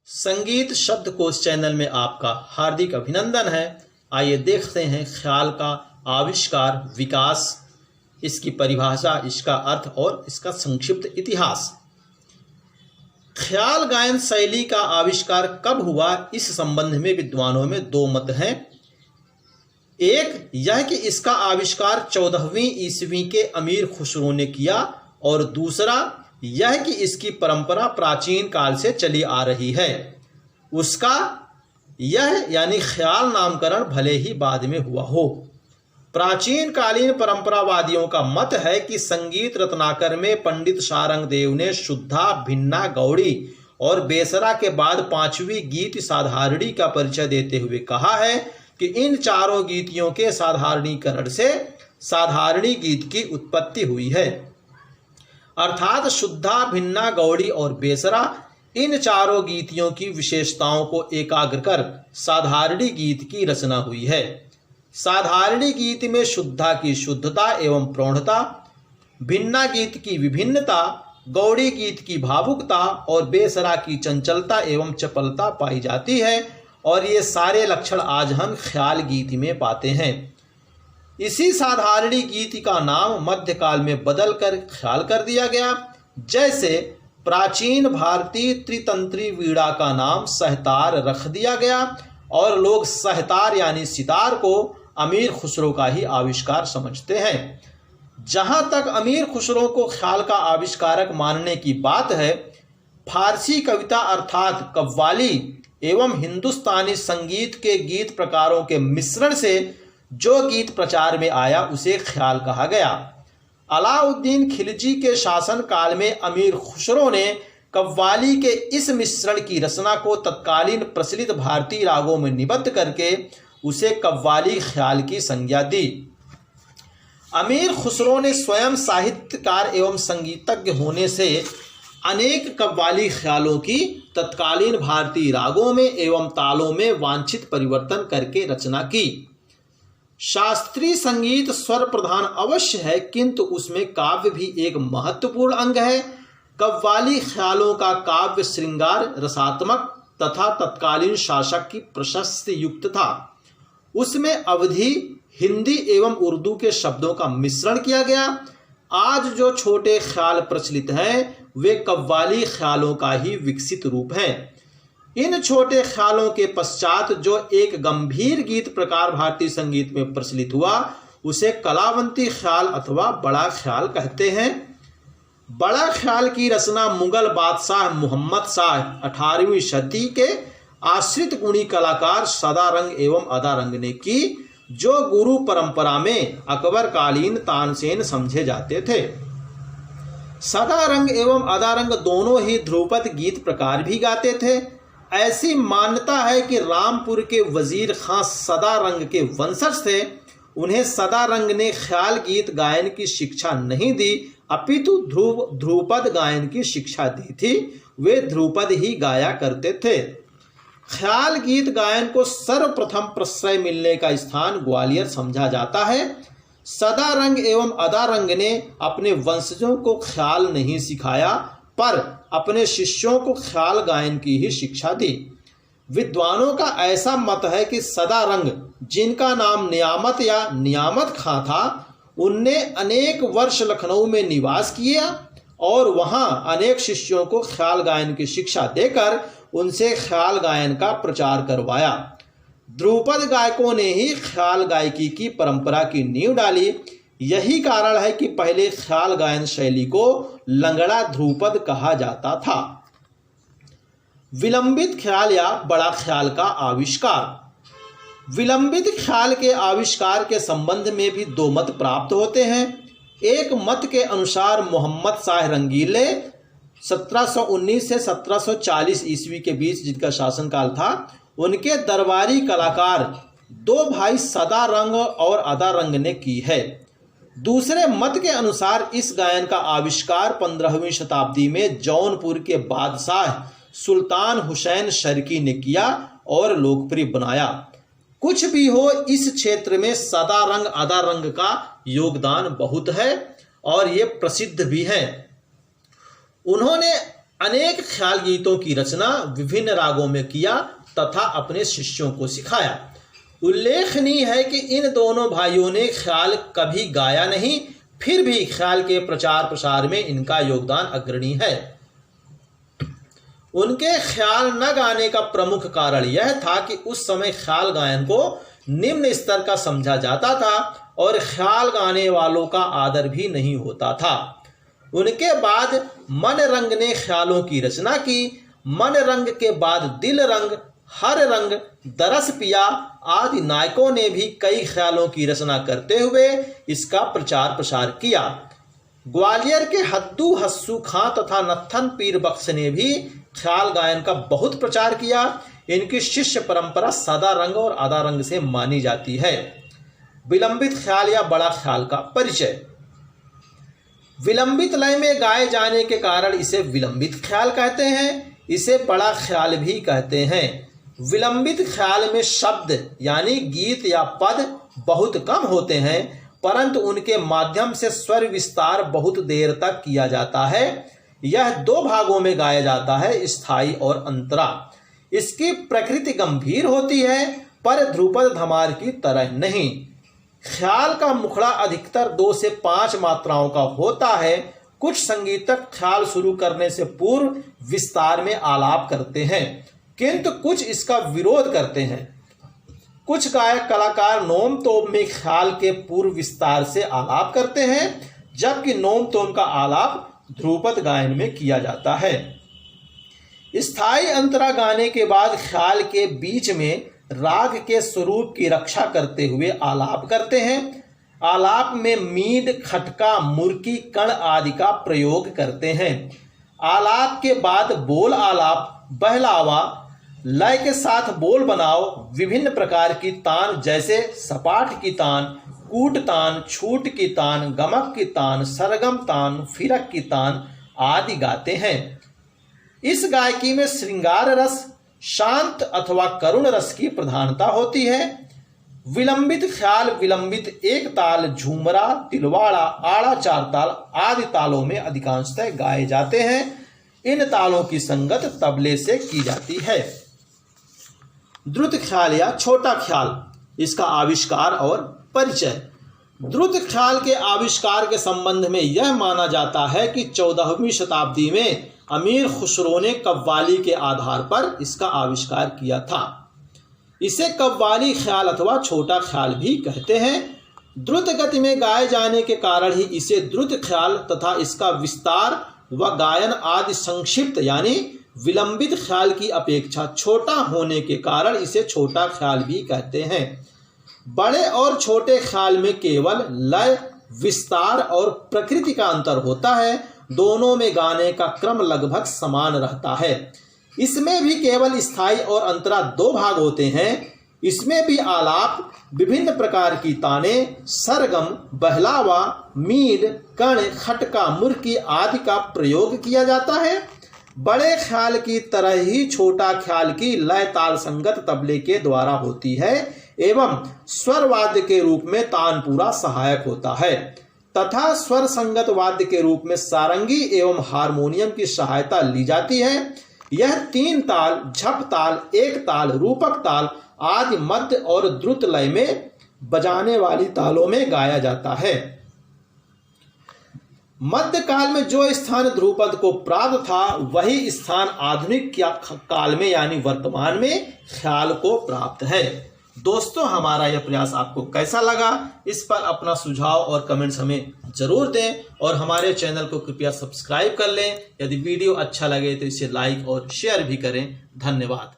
संगीत शब्दकोश चैनल में आपका हार्दिक अभिनंदन है। आइए देखते हैं ख्याल का आविष्कार, विकास, इसकी परिभाषा, इसका अर्थ और इसका संक्षिप्त इतिहास। ख्याल गायन शैली का आविष्कार कब हुआ, इस संबंध में विद्वानों में दो मत हैं। एक यह कि इसका आविष्कार 14वीं ईस्वी के अमीर खुसरो ने किया और दूसरा यह कि इसकी परंपरा प्राचीन काल से चली आ रही है। उसका यह यानी ख्याल नामकरण भले ही बाद में हुआ हो। प्राचीन कालीन परंपरावादियों का मत है कि संगीत रत्नाकर में पंडित सारंग देव ने शुद्धा, भिन्ना, गौड़ी और बेसरा के बाद पांचवी गीत साधारणी का परिचय देते हुए कहा है कि इन चारों गीतियों के साधारणीकरण से साधारणी गीत की उत्पत्ति हुई है। अर्थात शुद्धा, भिन्ना, गौड़ी और बेसरा इन चारों गीतियों की विशेषताओं को एकाग्र कर साधारणी गीत की रचना हुई है। साधारणी गीत में शुद्धा की शुद्धता एवं प्रौढ़ता, भिन्ना गीत की विभिन्नता, गौड़ी गीत की भावुकता और बेसरा की चंचलता एवं चपलता पाई जाती है और ये सारे लक्षण आज हम ख्याल गीत में पाते हैं। इसी साधारणी गीत का नाम मध्यकाल में बदलकर ख्याल कर दिया गया। जैसे प्राचीन भारतीय त्रितंत्री वीणा का नाम सहतार रख दिया गया और लोग सहतार यानी सितार को अमीर खुसरो का ही आविष्कार समझते हैं। जहां तक अमीर खुसरो को ख्याल का आविष्कारक मानने की बात है, फारसी कविता अर्थात कव्वाली एवं हिंदुस्तानी संगीत के गीत प्रकारों के मिश्रण से जो गीत प्रचार में आया उसे ख्याल कहा गया। अलाउद्दीन खिलजी के शासन काल में अमीर खुसरो ने कव्वाली के इस मिश्रण की रचना को तत्कालीन प्रचलित भारतीय रागों में निबद्ध करके उसे कव्वाली ख्याल की संज्ञा दी। अमीर खुसरो ने स्वयं साहित्यकार एवं संगीतज्ञ होने से अनेक कव्वाली ख्यालों की तत्कालीन भारतीय रागों में एवं तालों में वांछित परिवर्तन करके रचना की। शास्त्रीय संगीत स्वर प्रधान अवश्य है, किंतु उसमें काव्य भी एक महत्वपूर्ण अंग है। कव्वाली ख्यालों का काव्य श्रृंगार रसात्मक तथा तत्कालीन शासक की प्रशस्ति युक्त था। उसमें अवधी, हिंदी एवं उर्दू के शब्दों का मिश्रण किया गया। आज जो छोटे ख्याल प्रचलित हैं वे कव्वाली ख्यालों का ही विकसित रूप हैं। इन छोटे ख्यालों के पश्चात जो एक गंभीर गीत प्रकार भारतीय संगीत में प्रचलित हुआ उसे कलावंती ख्याल अथवा बड़ा ख्याल कहते हैं। बड़ा ख्याल की रचना मुगल बादशाह मोहम्मद शाह 18वीं सदी के आश्रित गुणी कलाकार सदारंग एवं अदारंग ने की, जो गुरु परंपरा में अकबर कालीन तानसेन समझे जाते थे। सदारंग एवं अदारंग दोनों ही ध्रुपद गीत प्रकार भी गाते थे। ऐसी मान्यता है कि रामपुर के वजीर खां सदारंग के वंशज थे। उन्हें सदारंग ने ख्याल गीत गायन की शिक्षा नहीं दी, अपितु ध्रुपद गायन की शिक्षा दी थी। वे ध्रुपद ही गाया करते थे। ख्याल गीत गायन को सर्वप्रथम प्रश्रय मिलने का स्थान ग्वालियर समझा जाता है। सदारंग एवं अदारंग ने अपने वंशजों को ख्याल नहीं सिखाया, पर अपने शिष्यों को ख्याल गायन की ही शिक्षा दी। विद्वानों का ऐसा मत है कि सदारंग, जिनका नाम नियामत या नियामत खां था, उनने अनेक वर्ष लखनऊ में निवास किया और वहां अनेक शिष्यों को ख्याल गायन की शिक्षा देकर उनसे ख्याल गायन का प्रचार करवाया। ध्रुपद गायकों ने ही ख्याल गायकी की परंपरा की नींव डाली। यही कारण है कि पहले ख्याल गायन शैली को लंगड़ा ध्रुपद कहा जाता था। विलंबित ख्याल या बड़ा ख्याल का आविष्कार। विलंबित ख्याल के आविष्कार के संबंध में भी दो मत प्राप्त होते हैं। एक मत के अनुसार मोहम्मद शाह रंगीले 1719 से 1740 ईस्वी के बीच जिनका शासनकाल था, उनके दरबारी कलाकार दो भाई सदारंग और अदारंग ने की है। दूसरे मत के अनुसार इस गायन का आविष्कार 15वीं शताब्दी में जौनपुर के बादशाह सुल्तान हुसैन शर्की ने किया और लोकप्रिय बनाया। कुछ भी हो, इस क्षेत्र में सदारंग अदारंग का योगदान बहुत है और ये प्रसिद्ध भी है। उन्होंने अनेक ख्याल गीतों की रचना विभिन्न रागों में किया तथा अपने शिष्यों को सिखाया। उल्लेखनीय है कि इन दोनों भाइयों ने ख्याल कभी गाया नहीं, फिर भी ख्याल के प्रचार प्रसार में इनका योगदान अग्रणी है। उनके ख्याल न गाने का प्रमुख कारण यह था कि उस समय ख्याल गायन को निम्न स्तर का समझा जाता था और ख्याल गाने वालों का आदर भी नहीं होता था। उनके बाद मन रंग ने ख्यालों की रचना की। मन रंग के बाद दिल रंग, हर रंग, दरस पिया आदि नायकों ने भी कई ख्यालों की रचना करते हुए इसका प्रचार प्रसार किया। ग्वालियर के हद्दू हस्सू खां तथा नत्थन पीर बख्श ने भी ख्याल गायन का बहुत प्रचार किया। इनकी शिष्य परंपरा सादा रंग और आधा रंग से मानी जाती है। विलंबित ख्याल या बड़ा ख्याल का परिचय। विलंबित लय में गाए जाने के कारण इसे विलंबित ख्याल कहते हैं। इसे बड़ा ख्याल भी कहते हैं। विलंबित ख्याल में शब्द यानी गीत या पद बहुत कम होते हैं, परंतु उनके माध्यम से स्वर विस्तार बहुत देर तक किया जाता है। यह दो भागों में गाया जाता है, स्थाई और अंतरा। इसकी प्रकृति गंभीर होती है, पर ध्रुपद धमार की तरह नहीं। ख्याल का मुखड़ा अधिकतर 2 से 5 मात्राओं का होता है। कुछ संगीतक ख्याल शुरू करने से पूर्व विस्तार में आलाप करते हैं, किंतु कुछ इसका विरोध करते हैं। कुछ गायक कलाकार नोम तोम में ख्याल के पूर्व विस्तार से आलाप करते हैं, जबकि नोम तोम का आलाप ध्रुपद गायन में किया जाता है। स्थाई अंतरा गाने के बाद ख्याल के बीच में राग के स्वरूप की रक्षा करते हुए आलाप करते हैं। आलाप में मीड, खटका, मुर्की, कण आदि का प्रयोग करते हैं। आलाप के बाद बोल आलाप, बहलावा, लय के साथ बोल बनाओ, विभिन्न प्रकार की तान जैसे सपाट की तान, कूट तान, छूट की तान, गमक की तान, सरगम तान, फिरक की तान आदि गाते हैं। इस गायकी में श्रृंगार रस, शांत अथवा करुण रस की प्रधानता होती है। विलंबित ख्याल विलंबित एक ताल, झूमरा, तिलवाड़ा, आड़ा, चार ताल आदि तालों में अधिकांशतः गाए जाते हैं। इन तालों की संगत तबले से की जाती है। द्रुत ख्याल या छोटा ख्याल, इसका आविष्कार और परिचय। द्रुत ख्याल के आविष्कार के संबंध में यह माना जाता है कि 14वीं शताब्दी में अमीर खुसरो ने कव्वाली के आधार पर इसका आविष्कार किया था। इसे कव्वाली ख्याल अथवा छोटा ख्याल भी कहते हैं। द्रुत गति में गाए जाने के कारण ही इसे द्रुत ख्याल तथा इसका विस्तार व गायन आदि संक्षिप्त यानी विलंबित ख्याल की अपेक्षा छोटा होने के कारण इसे छोटा ख्याल भी कहते हैं। बड़े और छोटे ख्याल में केवल लय, विस्तार और प्रकृति का अंतर होता है। दोनों में गाने का क्रम लगभग समान रहता है। इसमें भी केवल स्थाई और अंतरा 2 भाग होते हैं। इसमें भी आलाप, विभिन्न प्रकार की ताने, सरगम, बहलावा, मीड, कण, खटका, मुर्की आदि का प्रयोग किया जाता है। बड़े ख्याल की तरह ही छोटा ख्याल की लय ताल संगत तबले के द्वारा होती है एवं स्वर वाद्य के रूप में तानपुरा सहायक होता है तथा स्वर संगत वाद्य के रूप में सारंगी एवं हारमोनियम की सहायता ली जाती है। यह 3 ताल, झप ताल, एक ताल, रूपक ताल आदि मध्य और द्रुत लय में बजाने वाली तालों में गाया जाता है। मध्य काल में जो स्थान ध्रुपद को प्राप्त था वही स्थान आधुनिक काल में यानी वर्तमान में ख्याल को प्राप्त है। दोस्तों, हमारा यह प्रयास आपको कैसा लगा, इस पर अपना सुझाव और कमेंट्स हमें जरूर दें और हमारे चैनल को कृपया सब्सक्राइब कर लें। यदि वीडियो अच्छा लगे तो इसे लाइक और शेयर भी करें। धन्यवाद।